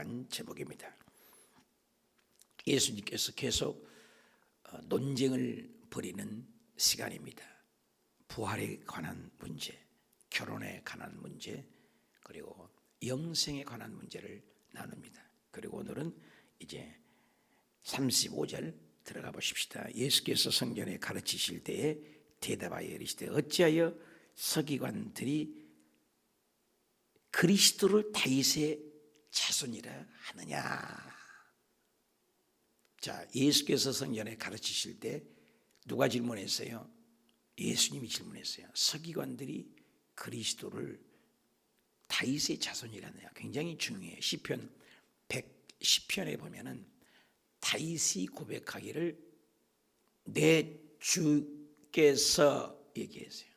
관한 제목입니다. 예수님께서 계속 논쟁을 벌이는 시간입니다. 부활에 관한 문제, 결혼에 관한 문제, 그리고 영생에 관한 문제를 나눕니다. 그리고 오늘은 이제 35절 들어가 보십시다. 예수께서 성전에 가르치실 때에 대답하여 이르시되 어찌하여 서기관들이 그리스도를 다윗의 자손이라 하느냐. 자, 예수께서 성전에 가르치실 때 누가 질문했어요? 예수님이 질문했어요. 서기관들이 그리스도를 다윗의 자손이라느냐. 굉장히 중요해요. 시편 110편에 보면은 다윗이 고백하기를 내 주께서 얘기했어요.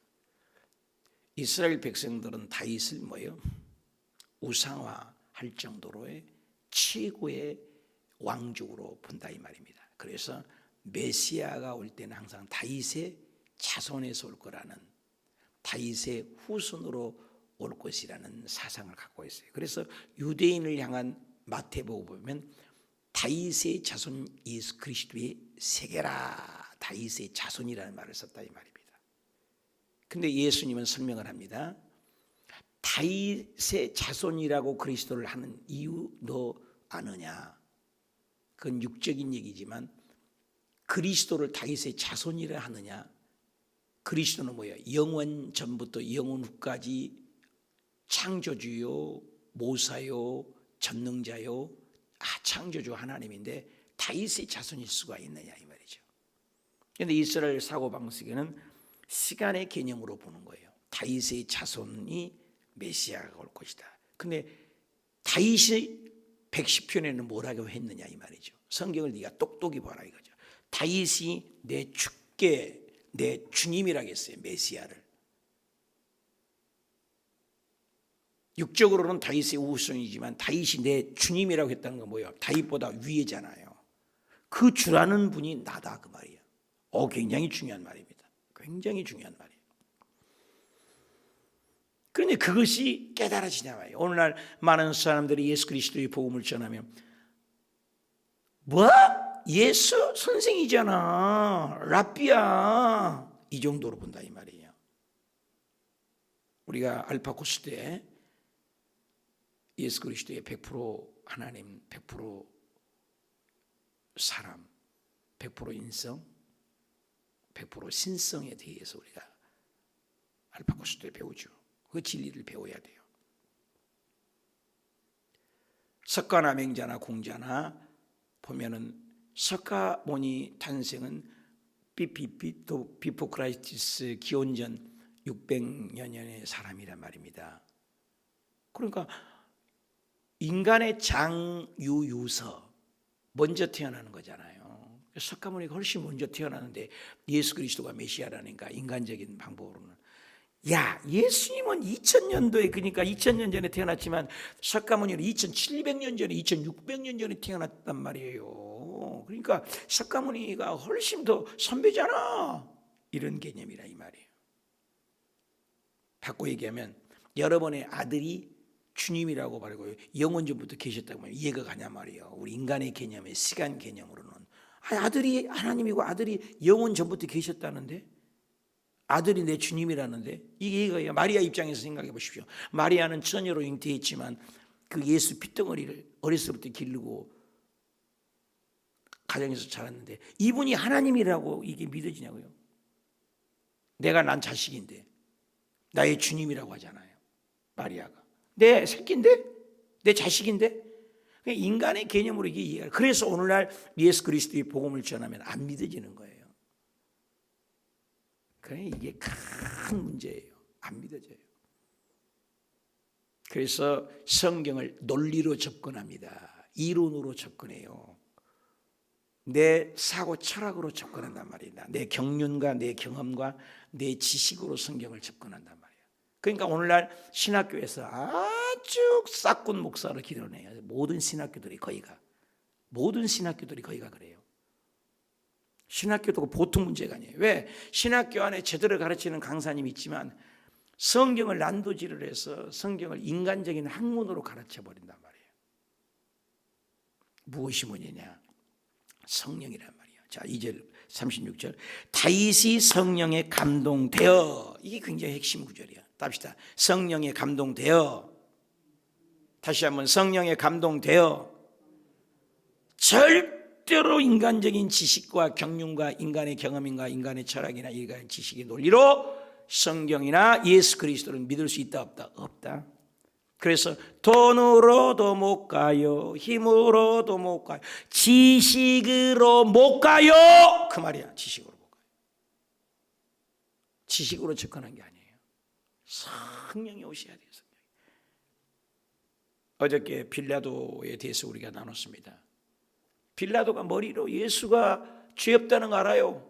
이스라엘 백성들은 다윗을 뭐예요? 우상화할 정도로의 최고의 왕족으로 본다 이 말입니다. 그래서 메시아가 올 때는 항상 다윗의 자손에서 올 거라는, 다윗의 후손으로 올 것이라는 사상을 갖고 있어요. 그래서 유대인을 향한 마태복음 보면 다윗의 자손 예수 그리스도의 세계라, 다윗의 자손이라는 말을 썼다 이 말입니다. 근데 예수님은 설명을 합니다. 다윗의 자손이라고 그리스도를 하는 이유 너 아느냐? 그건 육적인 얘기지만 그리스도를 다윗의 자손이라 하느냐? 그리스도는 뭐예요? 영원 전부터 영원 후까지 창조주요, 모사요, 전능자요, 창조주 하나님인데 다윗의 자손일 수가 있느냐 이 말이죠. 그런데 이스라엘 사고방식에는 시간의 개념으로 보는 거예요. 다윗의 자손이 메시아가 올 것이다. 근데 다윗이 110편에는 뭐라고 했느냐 이 말이죠. 성경을 네가 똑똑히 봐라 이거죠. 다윗이 내 주께 내 주님이라고 했어요. 메시아를. 육적으로는 다윗의 후손이지만 다윗이 내 주님이라고 했다는 건 뭐예요? 다윗보다 위에잖아요. 그 주라는 분이 나다 그 말이에요. 굉장히 중요한 말입니다. 굉장히 중요한 말이에요. 그런데 그것이 깨달아지냐 말이에요. 오늘날 많은 사람들이 예수 그리스도의 복음을 전하면 뭐? 예수 선생이잖아, 랍비야, 이 정도로 본다 이 말이에요. 우리가 알파 코스 때 예수 그리스도의 100% 하나님, 100% 사람, 100% 인성, 100% 신성에 대해서 우리가 알파 코스 때 배우죠. 그 진리를 배워야 돼요. 석가나 맹자나 공자나 보면은 석가모니 탄생은 비포 크라이스티스 기원전 600년의 사람이란 말입니다. 그러니까 인간의 장유유서 먼저 태어나는 거잖아요. 석가모니가 훨씬 먼저 태어나는데 예수 그리스도가 메시아라니까 인간적인 방법으로는 야, 예수님은 2000년도에 그러니까 2000년 전에 태어났지만 석가모니는 2700년 전에 2600년 전에 태어났단 말이에요. 그러니까 석가모니가 훨씬 더 선배잖아, 이런 개념이라 이 말이에요. 바꿔 얘기하면 여러분의 아들이 주님이라고 말하고 영원 전부터 계셨다고 하면 이해가 가냐 말이에요. 우리 인간의 개념의 시간 개념으로는 아들이 하나님이고 아들이 영원 전부터 계셨다는데 아들이 내 주님이라는데 이게 이거예요. 마리아 입장에서 생각해 보십시오. 마리아는 처녀로 잉태했지만 그 예수 핏덩어리를 어렸을 때부터 기르고 가정에서 자랐는데 이분이 하나님이라고 이게 믿어지냐고요. 내가 난 자식인데 나의 주님이라고 하잖아요. 마리아가 내 새끼인데 내 자식인데 인간의 개념으로 이게 이해가. 그래서 오늘날 예수 그리스도의 복음을 전하면 안 믿어지는 거예요. 그래, 이게 큰 문제예요. 안 믿어져요. 그래서 성경을 논리로 접근합니다. 이론으로 접근해요. 내 사고 철학으로 접근한단 말이다. 내 경륜과 내 경험과 내 지식으로 성경을 접근한단 말이에요. 그러니까 오늘날 신학교에서 아주 싹군 목사를 기르네요. 모든 신학교들이 거의가 그래요. 신학교도 보통 문제가 아니에요. 왜? 신학교 안에 제대로 가르치는 강사님이 있지만 성경을 난도질을 해서 성경을 인간적인 학문으로 가르쳐버린단 말이에요. 무엇이 뭐냐냐? 성령이란 말이에요. 자, 2절 36절. 다윗이 성령에 감동되어. 이게 굉장히 핵심 구절이야. 답시다. 성령에 감동되어. 다시 한번 성령에 감동되어. 절대로 인간적인 지식과 경륜과 인간의 경험인가 인간의 철학이나 인간의 지식의 논리로 성경이나 예수 그리스도를 믿을 수 있다 없다? 없다. 그래서 돈으로도 못 가요, 힘으로도 못 가요, 지식으로 못 가요, 그 말이야. 지식으로 못 가요. 지식으로 접근한 게 아니에요. 성령이 오셔야 돼요. 성령이. 어저께 빌라도에 대해서 우리가 나눴습니다. 빌라도가 머리로 예수가 죄 없다는 거 알아요.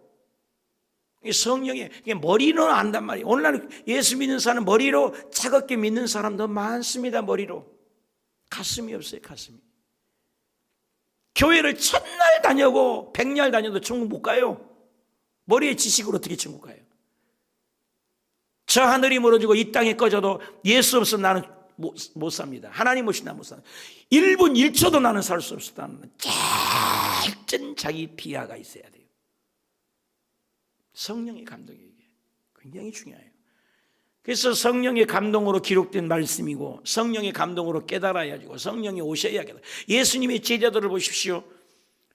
성령이 머리로 안단 말이에요. 오늘날 예수 믿는 사람 머리로 차갑게 믿는 사람도 많습니다. 머리로. 가슴이 없어요. 가슴이. 교회를 첫날 다녀고 100날 다녀도 천국 못 가요. 머리의 지식으로 어떻게 천국 가요? 저 하늘이 멀어지고 이 땅이 꺼져도 예수 없어 나는 못 삽니다. 하나님 없이 나 못 삽니다. 1분 1초도 나는 살 수 없다는 짤전 자기 비하가 있어야 돼요. 성령의 감동이 이게 굉장히 중요해요. 그래서 성령의 감동으로 기록된 말씀이고 성령의 감동으로 깨달아야 되고 성령이 오셔야 깨달아요. 예수님의 제자들을 보십시오.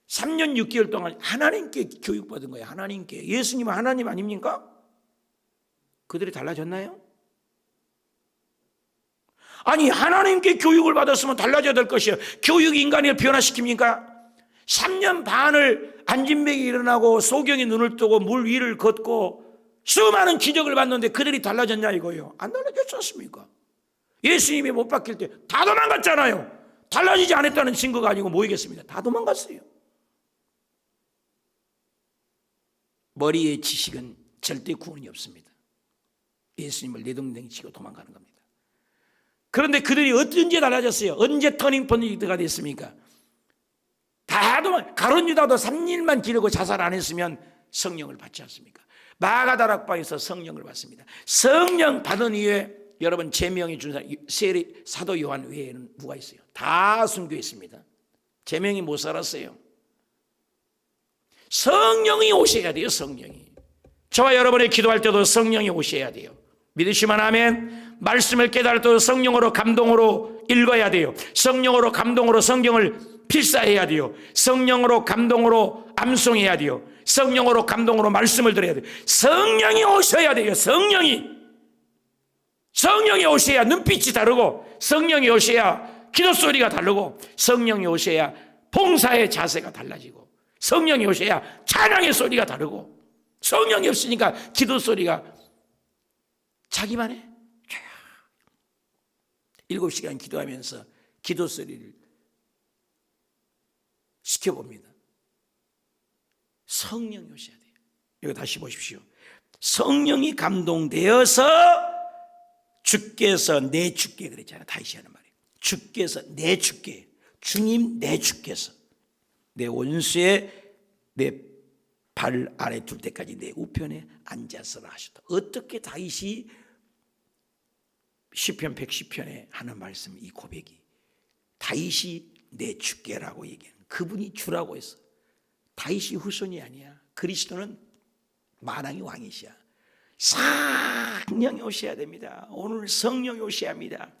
3년 6개월 동안 하나님께 교육받은 거예요. 하나님께. 예수님은 하나님 아닙니까? 그들이 달라졌나요? 아니, 하나님께 교육을 받았으면 달라져야 될 것이에요. 교육이 인간을 변화시킵니까? 3년 반을 안진뱅이 일어나고 소경이 눈을 뜨고 물 위를 걷고 수많은 기적을 봤는데 그들이 달라졌냐 이거예요. 안 달라졌지 않습니까? 예수님이 못 박힐 때 다 도망갔잖아요. 달라지지 않았다는 증거가 아니고 뭐이겠습니까? 다 도망갔어요. 머리의 지식은 절대 구원이 없습니다. 예수님을 내동댕이 치고 도망가는 겁니다. 그런데 그들이 언제 달라졌어요? 언제 터닝 포인트가 됐습니까? 다 도망. 가룟 유다도 3일만 기르고 자살 안 했으면 성령을 받지 않습니까? 마가다락방에서 성령을 받습니다. 성령 받은 이후에 여러분 제명이 준 사도 요한 외에는 누가 있어요? 다 순교했습니다. 제명이 못 살았어요. 성령이 오셔야 돼요. 성령이. 저와 여러분이 기도할 때도 성령이 오셔야 돼요. 믿으시면 아멘. 말씀을 깨달을 때도 성령으로 감동으로 읽어야 돼요. 성령으로 감동으로 성경을 필사해야 돼요. 성령으로 감동으로 암송해야 돼요. 성령으로 감동으로 말씀을 들어야 돼요. 성령이 오셔야 돼요. 성령이 오셔야 눈빛이 다르고 성령이 오셔야 기도 소리가 다르고 성령이 오셔야 봉사의 자세가 달라지고 성령이 오셔야 찬양의 소리가 다르고 성령이 없으니까 기도 소리가 자기만 해. 7시간 기도하면서 기도 소리를 시켜봅니다. 성령이 오셔야 돼요. 이거 다시 보십시오. 성령이 감동되어서 주께서 내 주께 그랬잖아요. 다시 하는 말이에요. 주께서 내 주께, 주님 내 주께서 내 원수의 내 발 아래 둘 때까지 내 우편에 앉아서라 하셨다. 어떻게 다윗이 시편 110편에 하는 말씀, 이 고백이 다윗이 내 주께라고 얘기하는, 그분이 주라고 했어. 다윗이 후손이 아니야. 그리스도는 만왕의 왕이시야. 성령이 오셔야 됩니다. 오늘 성령이 오셔야 합니다.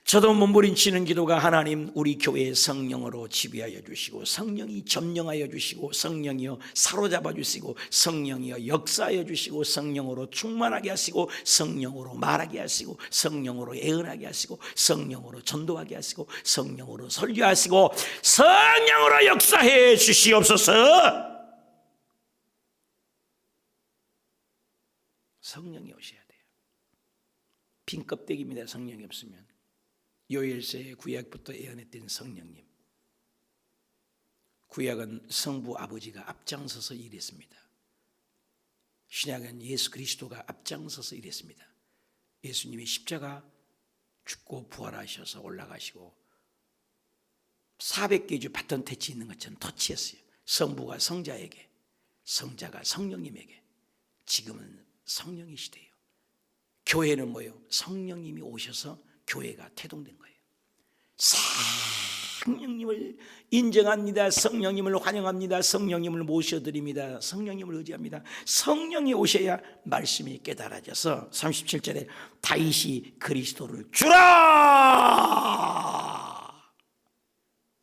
저도 몸부림치는 기도가 하나님 우리 교회의 성령으로 지배하여 주시고 성령이 점령하여 주시고 성령이여 사로잡아 주시고 성령이여 역사하여 주시고 성령으로 충만하게 하시고 성령으로 말하게 하시고 성령으로 예언하게 하시고 성령으로 전도하게 하시고 성령으로 설교하시고 성령으로 역사해 주시옵소서. 성령이 오셔야 돼요. 빈 껍데기입니다. 성령이 없으면. 요엘서의 구약부터 예언했던 성령님. 구약은 성부 아버지가 앞장서서 일했습니다. 신약은 예수 그리스도가 앞장서서 일했습니다. 예수님이 십자가 죽고 부활하셔서 올라가시고 400개 주 바톤 터치 있는 것처럼 터치했어요. 성부가 성자에게, 성자가 성령님에게. 지금은 성령의 시대예요. 교회는 뭐예요? 성령님이 오셔서 교회가 태동된 거예요. 성령님을 인정합니다. 성령님을 환영합니다. 성령님을 모셔드립니다. 성령님을 의지합니다. 성령이 오셔야 말씀이 깨달아져서 37절에 다윗이 그리스도를 주라.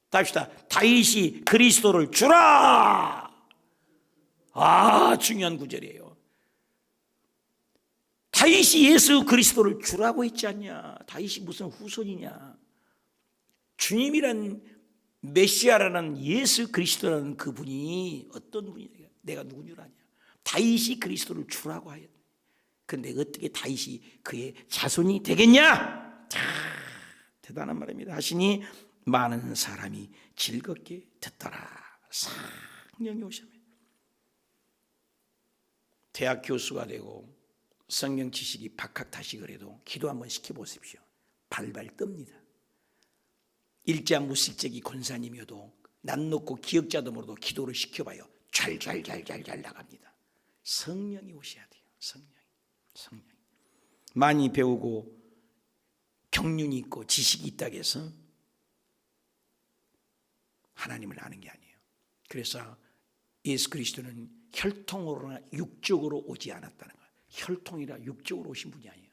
답시다. 다윗이 그리스도를 주라. 중요한 구절이에요. 다윗이 예수 그리스도를 주라고 했지 않냐. 다윗이 무슨 후손이냐. 주님이란 메시아라는 예수 그리스도라는 그분이 어떤 분이냐. 내가 누군 줄 아냐. 다윗이 그리스도를 주라고 하였네. 그런데 어떻게 다윗이 그의 자손이 되겠냐. 대단한 말입니다. 하시니 많은 사람이 즐겁게 듣더라. 성령이 오십니다. 대학 교수가 되고 성경 지식이 박학다식을 해도 기도 한번 시켜보십시오. 발발 뜹니다. 일자무식적이 권사님이어도 난 놓고 기억자도 모르도 기도를 시켜봐요. 잘 나갑니다. 성령이 오셔야 돼요. 성령이 많이 배우고 경륜이 있고 지식이 있다고 해서 하나님을 아는 게 아니에요. 그래서 예수 그리스도는 혈통으로나 육적으로 오지 않았다는 거예요. 혈통이라 육적으로 오신 분이 아니에요.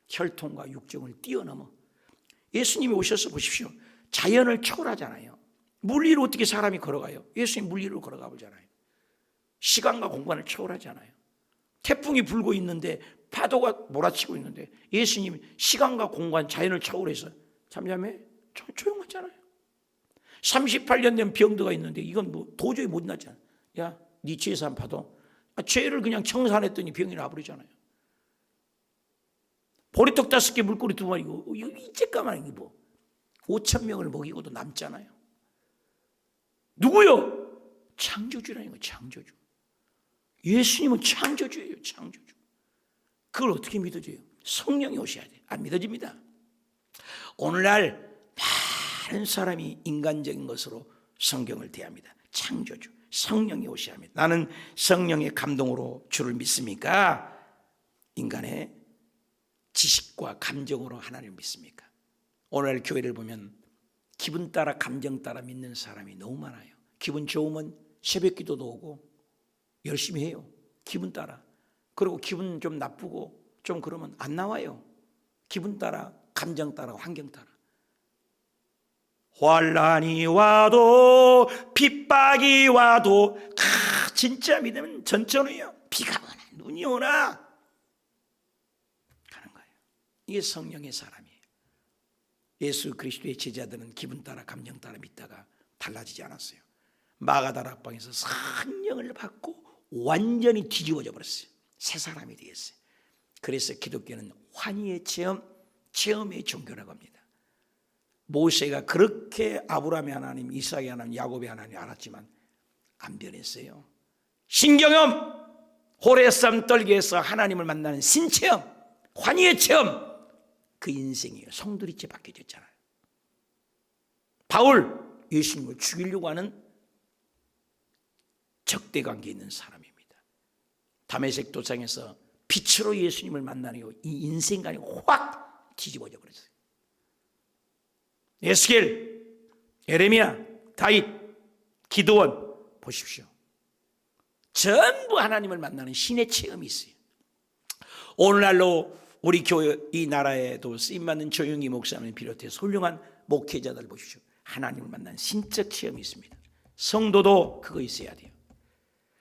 혈통과 육적을 뛰어넘어 예수님이 오셔서 보십시오. 자연을 초월하잖아요. 물리로 어떻게 사람이 걸어가요? 예수님 물리로 걸어가 보잖아요. 시간과 공간을 초월하잖아요. 태풍이 불고 있는데 파도가 몰아치고 있는데 예수님 시간과 공간 자연을 초월해서 잠잠해? 조용하잖아요. 38년 된 병드가 있는데 이건 뭐 도저히 못 낫잖아. 야, 네 죄에서 한 파도. 죄를 그냥 청산했더니 병이 나버리잖아요. 보리떡 5개 물고기 2마리고 이제까만 이게 뭐 5,000명을 먹이고도 남잖아요. 누구요? 창조주라는 거예요. 창조주. 예수님은 창조주예요. 창조주. 그걸 어떻게 믿어져요? 성령이 오셔야 돼요. 안 믿어집니다. 오늘날 많은 사람이 인간적인 것으로 성경을 대합니다. 창조주, 성령이 오셔야 합니다. 나는 성령의 감동으로 주를 믿습니까? 인간의 지식과 감정으로 하나님을 믿습니까? 오늘 교회를 보면 기분 따라 감정 따라 믿는 사람이 너무 많아요. 기분 좋으면 새벽 기도도 오고 열심히 해요. 기분 따라. 그리고 기분 좀 나쁘고 좀 그러면 안 나와요. 기분 따라, 감정 따라, 환경 따라. 환난이 와도 핍박이 와도 진짜 믿으면 전천후예요. 비가 오나 눈이 오나 가는 거예요. 이게 성령의 사람이에요. 예수 그리스도의 제자들은 기분 따라 감정 따라 믿다가 달라지지 않았어요. 마가다라 앞방에서 성령을 받고 완전히 뒤집어져 버렸어요. 새 사람이 되었어요. 그래서 기독교는 환희의 체험의 종교라고 합니다. 모세가 그렇게 아브라함의 하나님, 이삭의 하나님, 야곱의 하나님 알았지만 안 변했어요. 신경험, 호레산 떨기에서 하나님을 만나는 신체험, 환희의 체험, 그 인생이에요. 송두리째 바뀌어졌잖아요. 바울, 예수님을 죽이려고 하는 적대관계에 있는 사람입니다. 다메섹 도상에서 빛으로 예수님을 만나는 이 인생관이 확 뒤집어져 버렸어요. 에스겔, 에레미야, 다윗, 기드온 보십시오. 전부 하나님을 만나는 신의 체험이 있어요. 오늘날로 우리 교회 이 나라에도 쓰임받는 조용히 목사님을 비롯해서 훌륭한 목회자들 보십시오. 하나님을 만나는 신적 체험이 있습니다. 성도도 그거 있어야 돼요.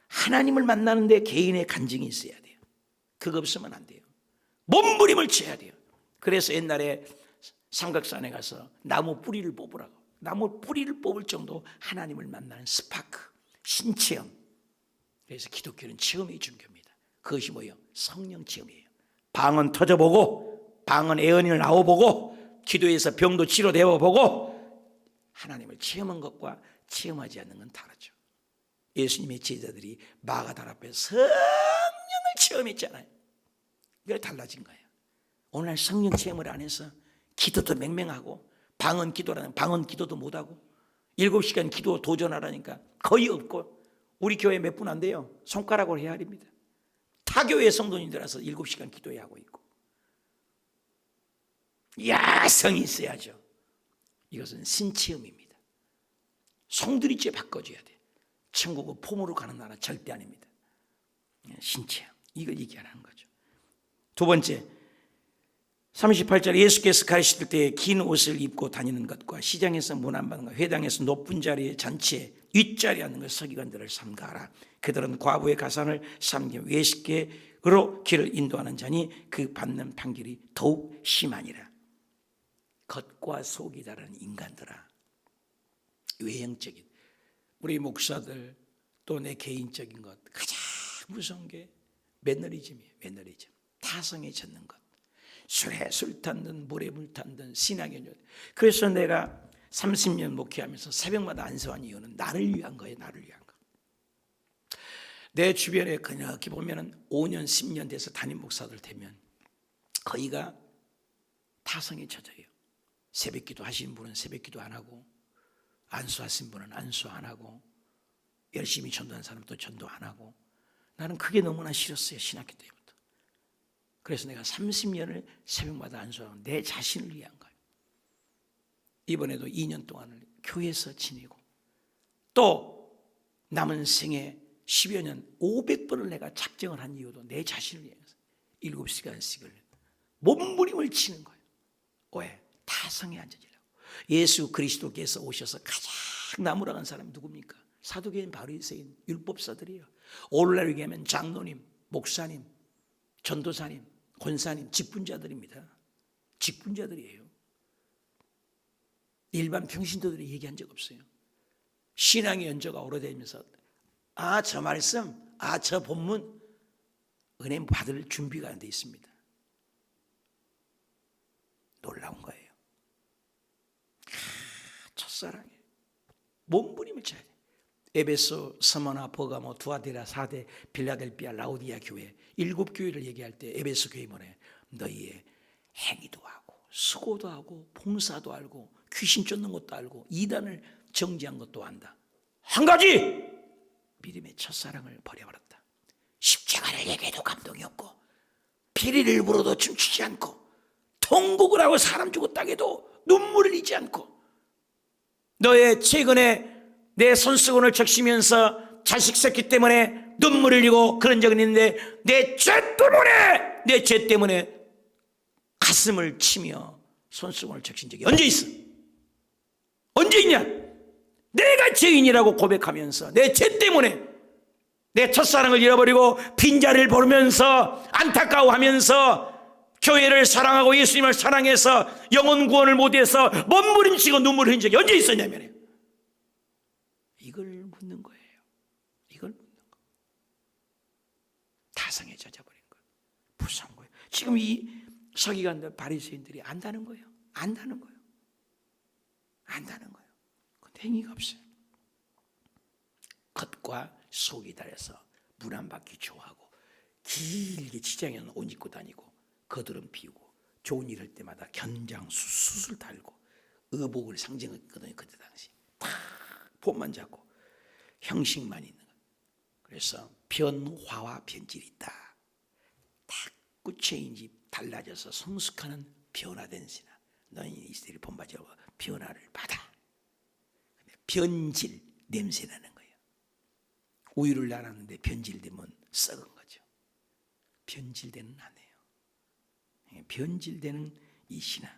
하나님을 만나는데 개인의 간증이 있어야 돼요. 그거 없으면 안 돼요. 몸부림을 쳐야 돼요. 그래서 옛날에 삼각산에 가서 나무 뿌리를 뽑으라고. 나무 뿌리를 뽑을 정도 하나님을 만나는 스파크, 신체험. 그래서 기독교는 체험의 종교입니다. 그것이 뭐예요? 성령 체험이에요. 방언 터져보고, 방언 애언을 나와보고, 기도에서 병도 치료되어보고, 하나님을 체험한 것과 체험하지 않는 건 다르죠. 예수님의 제자들이 마가다라 앞에 성령을 체험했잖아요. 이게 달라진 거예요. 오늘 성령 체험을 안 해서 기도도 맹맹하고 방언 기도라는 방언 기도도 못하고 7시간 기도 도전하라니까 거의 없고 우리 교회 몇 분 안 돼요. 손가락으로 헤아립니다. 타교회 성도님들라서 7시간 기도해야 하고 있고 야성이 있어야죠. 이것은 신체험입니다. 송두리째 바꿔줘야 돼. 천국은 폼으로 가는 나라 절대 아닙니다. 신체야. 이걸 얘기하는 거죠. 두 번째, 38절 예수께서 가르칠 때 긴 옷을 입고 다니는 것과 시장에서 문 안 받는 것, 회당에서 높은 자리에 잔치에 윗자리에 앉는 것 서기관들을 삼가하라. 그들은 과부의 가산을 삼기 외식계로 길을 인도하는 자니 그 받는 판결이 더욱 심하니라. 겉과 속이 다른 인간들아, 외형적인 우리 목사들 또 내 개인적인 것, 가장 무서운 게 매너리즘이에요. 매너리즘, 타성에 젖는 것, 술에 술 탄든 물에 물 탄든 신앙의 녀. 그래서 내가 30년 목회하면서 새벽마다 안수한 이유는 나를 위한 거예요. 나를 위한 거. 내 주변에 그냥 보면은 5년 10년 돼서 담임 목사들 되면 거의가 타성에 젖어요. 새벽기도 하신 분은 새벽기도 안 하고, 안수하신 분은 안수 안 하고, 열심히 전도한 사람도 전도 안 하고. 나는 그게 너무나 싫었어요. 신학교 때부터. 그래서 내가 30년을 새벽마다 안수하고 내 자신을 위한 거예요. 이번에도 2년 동안을 교회에서 지내고, 또 남은 생에 10여 년 500번을 내가 작정을 한 이유도 내 자신을 위해서 7시간씩을 몸부림을 치는 거예요. 왜? 타성에 앉아지려고. 예수 그리스도께서 오셔서 가장 나무라는 사람이 누굽니까? 사두개인, 바리새인, 율법사들이에요. 오늘날 얘기하면 장로님, 목사님, 전도사님, 권사님, 직분자들입니다. 직분자들이에요. 일반 평신도들이 얘기한 적 없어요. 신앙의 연조가 오래되면서 저 말씀, 저 본문 은혜 받을 준비가 안 돼 있습니다. 놀라운 거예요. 첫사랑이에요. 몸부림을 쳐야 돼. 에베소, 스무나, 버가모, 두아디라, 사대, 빌라델비아, 라우디아 교회 7교회를 얘기할 때 에베소 교회 뭐래? 너희의 행위도 하고 수고도 하고 봉사도 알고 귀신 쫓는 것도 알고 이단을 정지한 것도 안다. 한 가지! 믿음의 첫사랑을 버려버렸다. 십자가를 얘기해도 감동이 없고 피리를 불어도 춤추지 않고 통곡을 하고 사람 죽었다 해도 눈물을 흘리지 않고 너의 최근에 내 손수건을 적시면서 자식 새끼 때문에 눈물을 흘리고 그런 적은 있는데 내 죄 때문에 가슴을 치며 손수건을 적신 적이 언제 있어? 언제 있냐? 내가 죄인이라고 고백하면서 내 죄 때문에 내 첫사랑을 잃어버리고 빈자리를 보면서 안타까워하면서 교회를 사랑하고 예수님을 사랑해서 영혼 구원을 못해서 몸부림치고 눈물을 흘린 적이 언제 있었냐면 이걸 묻는 거예요. 이걸 묻는 거. 타성에 젖어버린 거. 무서운 거예요. 지금 이 서기관들 바리새인들이 안다는 거예요. 안다는 거예요. 안다는 거예요. 근데 행위가 없어요. 겉과 속이 달려서 물 안 받기 좋아하고 길게 시장에는 옷 입고 다니고 거드름 피우고 좋은 일 할 때마다 견장 수술 달고 의복을 상징했거든요. 그때 당시 다 폼만 잡고 형식만 있는 거예요. 그래서 변화와 변질이 있다. 자꾸 체인지 달라져서 성숙하는 변화된 신앙. 너희 이스라엘 본받으라고 변화를 받아. 변질 냄새 나는 거예요. 우유를 나눴는데 변질되면 썩은 거죠. 변질되는 안 해요. 변질되는 이 신앙.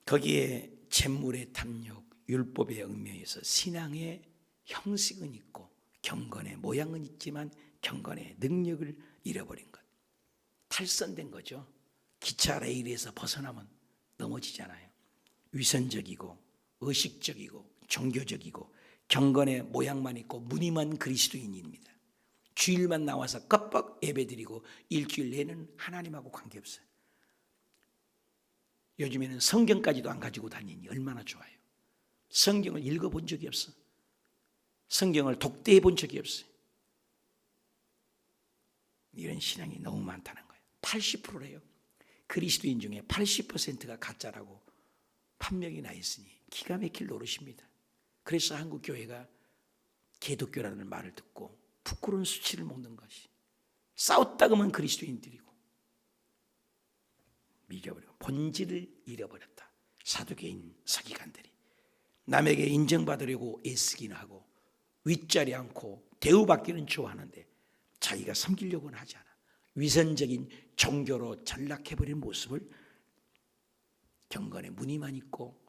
거기에 재물의 탐욕, 율법의 얽매여서 신앙의 형식은 있고 경건의 모양은 있지만 경건의 능력을 잃어버린 것. 탈선된 거죠. 기차 레일에서 벗어나면 넘어지잖아요. 위선적이고 의식적이고 종교적이고 경건의 모양만 있고 무늬만 그리스도인입니다. 주일만 나와서 껍벅 예배드리고 일주일 내는 하나님하고 관계없어요. 요즘에는 성경까지도 안 가지고 다니니 얼마나 좋아요. 성경을 읽어본 적이 없어. 성경을 독대해 본 적이 없어요. 이런 신앙이 너무 많다는 거예요. 80%래요. 그리스도인 중에 80%가 가짜라고 판명이 나 있으니 기가 막힐 노릇입니다. 그래서 한국 교회가 개독교라는 말을 듣고 부끄러운 수치를 먹는 것이 싸웠다 그러면 그리스도인들이고 잊어버리고 본질을 잃어버렸다. 사두개인 서기관들이 남에게 인정받으려고 애쓰긴 하고 윗자리 않고 대우받기는 좋아하는데 자기가 섬기려고는 하지 않아. 위선적인 종교로 전락해버린 모습을 경건의 무늬만 있고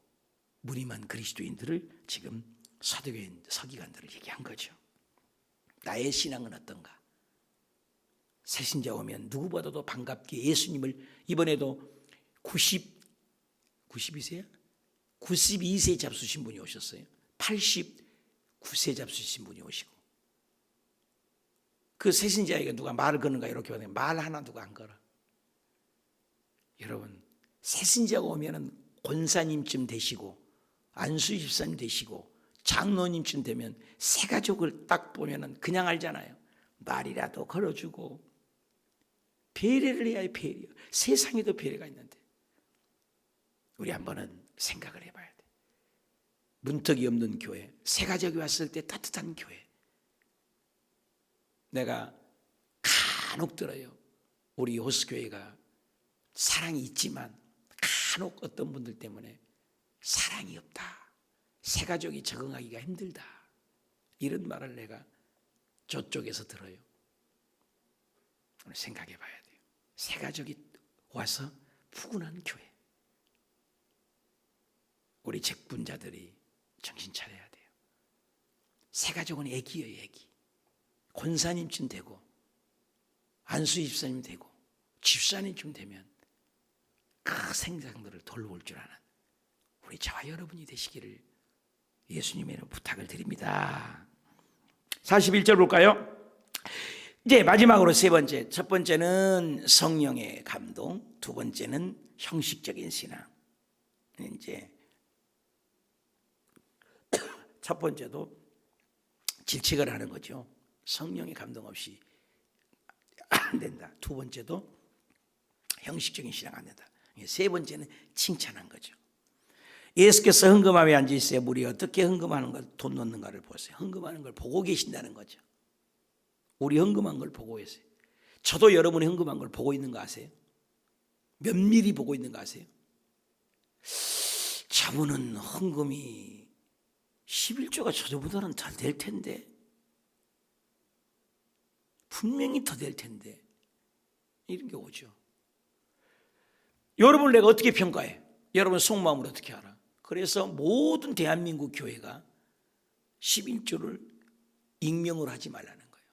무늬만 그리스도인들을 지금 사도교인 서기관들을 얘기한 거죠. 나의 신앙은 어떤가? 새신자 오면 누구보다도 반갑게 예수님을 이번에도 92세야? 92세 잡수신 분이 오셨어요. 89세 잡수신 분이 오시고 그 새신자에게 누가 말을 거는가 이렇게 봤는데 말 하나 누가 안 걸어. 여러분 새신자가 오면은 권사님쯤 되시고 안수 집사님 되시고 장로님쯤 되면 새 가족을 딱 보면은 그냥 알잖아요. 말이라도 걸어주고 배려를 해야 해. 배려. 세상에도 배려가 있는데 우리 한번은 생각을 해봐야 돼. 문턱이 없는 교회, 새 가족이 왔을 때 따뜻한 교회. 내가 간혹 들어요. 우리 호스교회가 사랑이 있지만 간혹 어떤 분들 때문에 사랑이 없다. 새 가족이 적응하기가 힘들다. 이런 말을 내가 저쪽에서 들어요. 오늘 생각해 봐야 돼요. 새 가족이 와서 푸근한 교회. 우리 직분자들이 정신 차려야 돼요. 새 가족은 애기예요, 애기. 권사님쯤 되고 안수 집사님 되고 집사님쯤 되면 그 생장들을 돌볼 줄 아는 우리 저와 여러분이 되시기를 예수님의 이름으로 부탁을 드립니다. 41절 볼까요? 이제 마지막으로 세 번째. 첫 번째는 성령의 감동, 두 번째는 형식적인 신앙. 이제 첫 번째도 질책을 하는 거죠. 성령의 감동 없이 안 된다. 두 번째도 형식적인 신앙 안 된다. 세 번째는 칭찬한 거죠. 예수께서 헌금함에 앉아 있어야 물이 어떻게 헌금하는 걸 돈 넣는가를 보세요. 헌금하는 걸 보고 계신다는 거죠. 우리 헌금한 걸 보고 계세요. 저도 여러분이 헌금한 걸 보고 있는 거 아세요? 면밀히 보고 있는 거 아세요? 저분은 헌금이 11조가 저보다는 더 될 텐데, 분명히 더 될 텐데, 이런 게 오죠. 여러분을 내가 어떻게 평가해? 여러분 속마음을 어떻게 알아? 그래서 모든 대한민국 교회가 11조를 익명으로 하지 말라는 거예요.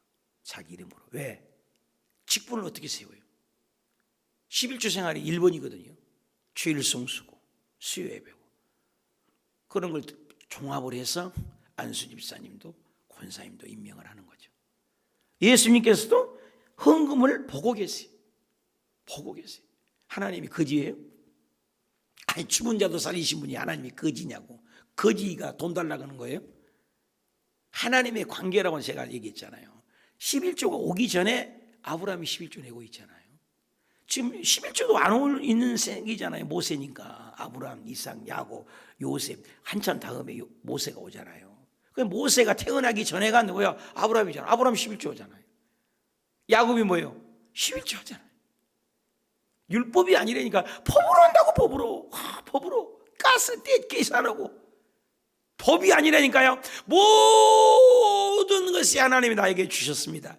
자기 이름으로. 왜? 직분을 어떻게 세워요? 11조 생활이 1번이거든요. 주일 성수고 수요 예배고. 그런 걸 종합을 해서 안수 집사님도 권사님도 임명을 하는 거죠. 예수님께서도 헌금을 보고 계세요. 보고 계세요. 하나님이 거지예요? 아니 죽은 자도 살리신 분이 하나님이 거지냐고. 거지가 돈 달라고 하는 거예요? 하나님의 관계라고 제가 얘기했잖아요. 11조가 오기 전에 아브라함이 11조 내고 있잖아요. 지금 11조도 안 올 있는 생이잖아요. 모세니까. 아브라함, 이삭, 야곱, 요셉 한참 다음에 모세가 오잖아요. 그 모세가 태어나기 전에가 누구야? 아브라함이잖아요. 아브라함 11조잖아요. 야곱이 뭐예요? 11조잖아요. 율법이 아니라니까 법으로 한다고. 법으로. 법으로 가스 떼 계산하고. 법이 아니라니까요. 모든 것이 하나님이 나에게 주셨습니다.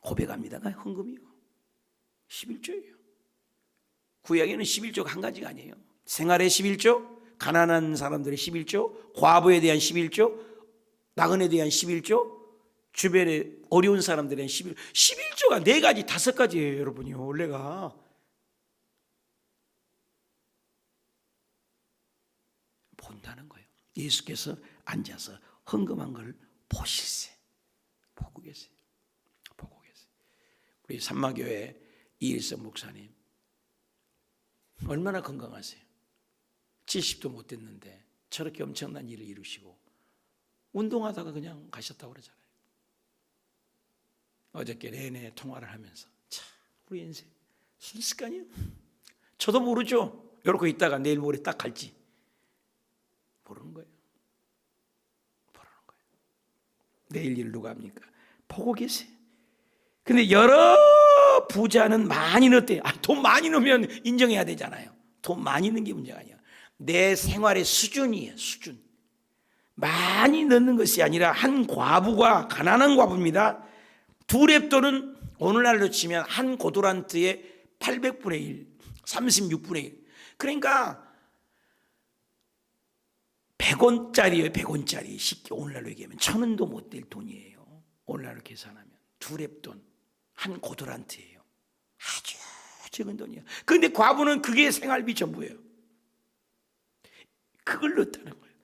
고백합니다. 헌금이요. 11조예요. 구약에는 11조가 한 가지가 아니에요. 생활의 11조, 가난한 사람들의 11조, 과부에 대한 11조, 나그네에 대한 11조, 주변에 어려운 사람들에 대한 11조. 11조가 4가지, 5가지예요, 여러분이요. 원래가. 본다는 거예요. 예수께서 앉아서 헌금한 걸 보실세. 보고 계세요. 보고 계세요. 우리 산마교회 이일성 목사님 얼마나 건강하세요? 70도 못 됐는데 저렇게 엄청난 일을 이루시고 운동하다가 그냥 가셨다고 그러잖아요. 어저께 내내 통화를 하면서 참 우리 인생 순식간이요. 저도 모르죠. 이러고 있다가 내일 모레 딱 갈지 모르는 거예요. 모르는 거예요. 내일 일을 누가 합니까? 보고 계세요. 근데 여러 부자는 많이 넣었대요. 돈 많이 넣으면 인정해야 되잖아요. 돈 많이 넣는 게 문제가 아니야. 내 생활의 수준이에요. 수준. 많이 넣는 것이 아니라 한 과부가, 가난한 과부입니다. 2렙돈은 오늘날로 치면 한 고도란트의 800분의 1, 36분의 1. 그러니까 100원짜리예요. 100원짜리. 쉽게 오늘날로 얘기하면 1,000원도 못 될 돈이에요. 오늘날로 계산하면 2렙돈 한 고도란트예요. 아주 적은 돈이에요. 그런데 과부는 그게 생활비 전부예요. 그걸 넣었다는 거예요.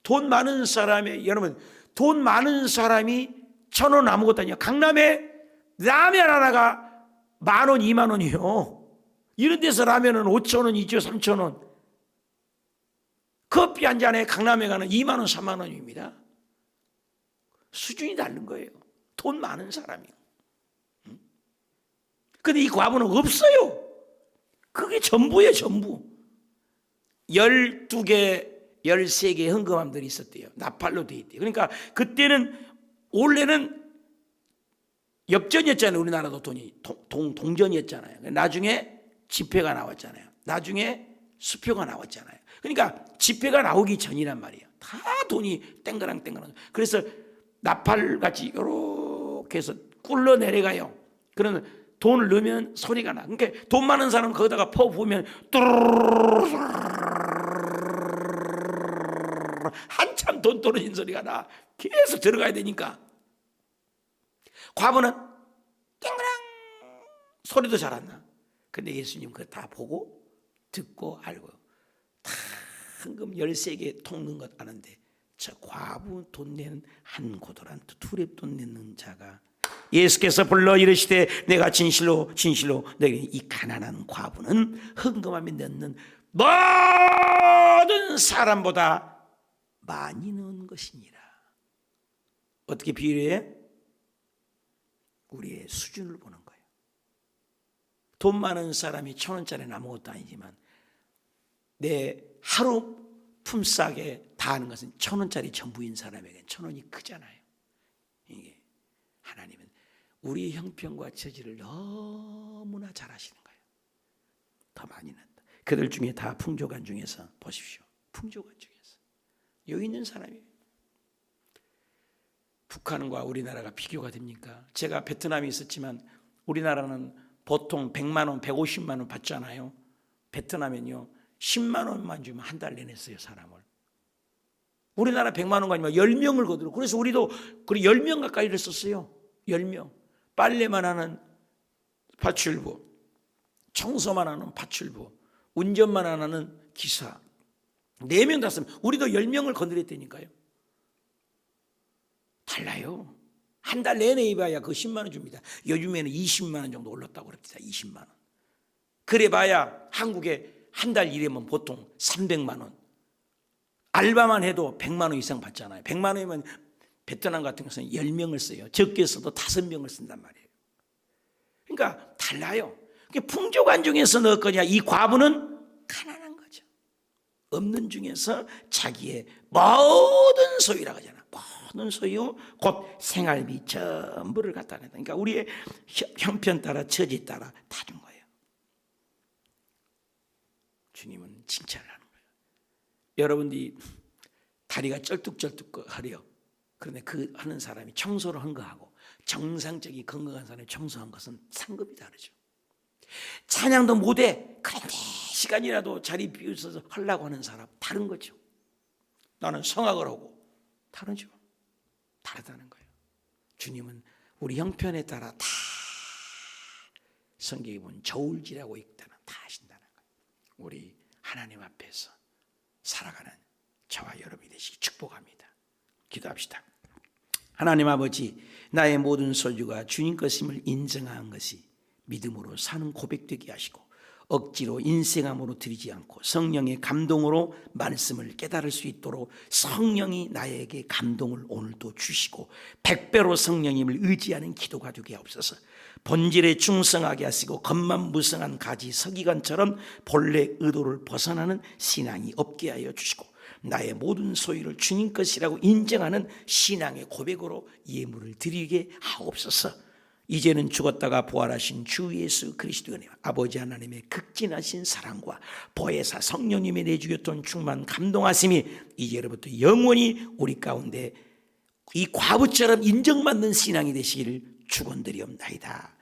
돈 많은 사람의, 여러분, 돈 많은 사람이 1,000원 아무것도 아니에요. 강남에 라면 하나가 10,000원, 20,000원이요. 이런 데서 라면은 5,000원이죠, 3,000원. 커피 한 잔에 강남에 가는 20,000원, 30,000원입니다. 수준이 다른 거예요. 돈 많은 사람이요. 근데 이 과부는 없어요. 그게 전부예요, 전부. 12개, 13개 헌금함들이 있었대요. 나팔로 돼 있대요. 그러니까 그때는, 원래는 엽전이었잖아요. 우리나라도 돈이. 동전이었잖아요. 나중에 지폐가 나왔잖아요. 나중에 수표가 나왔잖아요. 그러니까 지폐가 나오기 전이란 말이에요. 다 돈이 땡그랑. 그래서 나팔같이 이렇게 해서 꿀러 내려가요. 그러면 돈을 넣으면 소리가 나. 그러니까 돈 많은 사람은 거기다가 퍼부으면 한참 돈 떨어진 소리가 나. 계속 들어가야 되니까. 과부는 땡그랑 소리도 잘 안 나. 근데 예수님 그거 다 보고 듣고 알고 다 헌금 13개 통 넣은 것 아는데, 저 과부 돈 내는 한 고도란트 2렙돈 내는 자가 예수께서 불러 이르시되 내가 진실로 너에게 이 가난한 과부는 헌금함에 넣는 모든 사람보다 많이 넣은 것이니라. 어떻게 비유해? 우리의 수준을 보는 거예요. 돈 많은 사람이 1,000원짜리는 아무것도 아니지만 내 하루 품삯에 다하는 것은 1,000원짜리 전부인 사람에게는 1,000원이 크잖아요. 이게 하나님은 우리의 형편과 처지를 너무나 잘 아시는 거예요. 더 많이 난다. 그들 중에 다 풍족한 중에서 보십시오. 풍족한 중에서 여유 있는 사람이에요. 북한과 우리나라가 비교가 됩니까? 제가 베트남에 있었지만 우리나라는 보통 100만 원, 150만 원 받잖아요. 베트남은요 10만 원만 주면 한 달 내내 써요, 사람을. 우리나라 100만 원가 아니면 10명을 거들어. 그래서 우리도 10명 가까이를 썼어요. 10명. 빨래만 하는 파출부, 청소만 하는 파출부, 운전만 하는 기사. 4명 다 쓰면 우리도 10명을 건드렸다니까요. 달라요. 한 달 내내 입어야 그 10만 원 줍니다. 요즘에는 20만 원 정도 올랐다고 그럽니다. 20만 원. 그래 봐야 한국에 한 달 일하면 보통 300만 원. 알바만 해도 100만 원 이상 받잖아요. 100만 원이면 베트남 같은 것은 10명을 써요. 적게 써도 5명을 쓴단 말이에요. 그러니까 달라요. 풍족한 중에서 넣었거냐. 이 과부는 가난한 거죠. 없는 중에서 자기의 모든 소유라고 하잖아. 모든 소유, 곧 생활비 전부를 갖다 낸다. 그러니까 우리의 형편 따라 처지 따라 다 준 거예요. 주님은 칭찬을 하는 거예요. 여러분들이 다리가 쩔뚝쩔뚝하려. 그런데 그 하는 사람이 청소를 한 거하고 정상적인 건강한 사람이 청소한 것은 상급이 다르죠. 찬양도 못해. 그런데 시간이라도 자리 비우셔서 하려고 하는 사람 다른 거죠. 나는 성악을 하고 다르죠. 다르다는 거예요. 주님은 우리 형편에 따라 다 성경에 보면 저울질하고 있다는 다 하신다는 거예요. 우리 하나님 앞에서 살아가는 저와 여러분이 되시기 축복합니다. 기도합시다. 하나님 아버지, 나의 모든 소유가 주님 것임을 인정한 것이 믿음으로 사는 고백되게 하시고 억지로 인생함으로 드리지 않고 성령의 감동으로 말씀을 깨달을 수 있도록 성령이 나에게 감동을 오늘도 주시고 100배로 성령님을 의지하는 기도가 되게 하옵소서. 본질에 충성하게 하시고 겉만 무성한 가지 서기관처럼 본래 의도를 벗어나는 신앙이 없게 하여 주시고 나의 모든 소유를 주님 것이라고 인정하는 신앙의 고백으로 예물을 드리게 하옵소서. 이제는 죽었다가 부활하신 주 예수 그리스도의 은혜와 아버지 하나님의 극진하신 사랑과 보혜사 성령님의 내주교통 충만 감동하심이 이제로부터 영원히 우리 가운데 이 과부처럼 인정받는 신앙이 되시기를 축원드리옵나이다.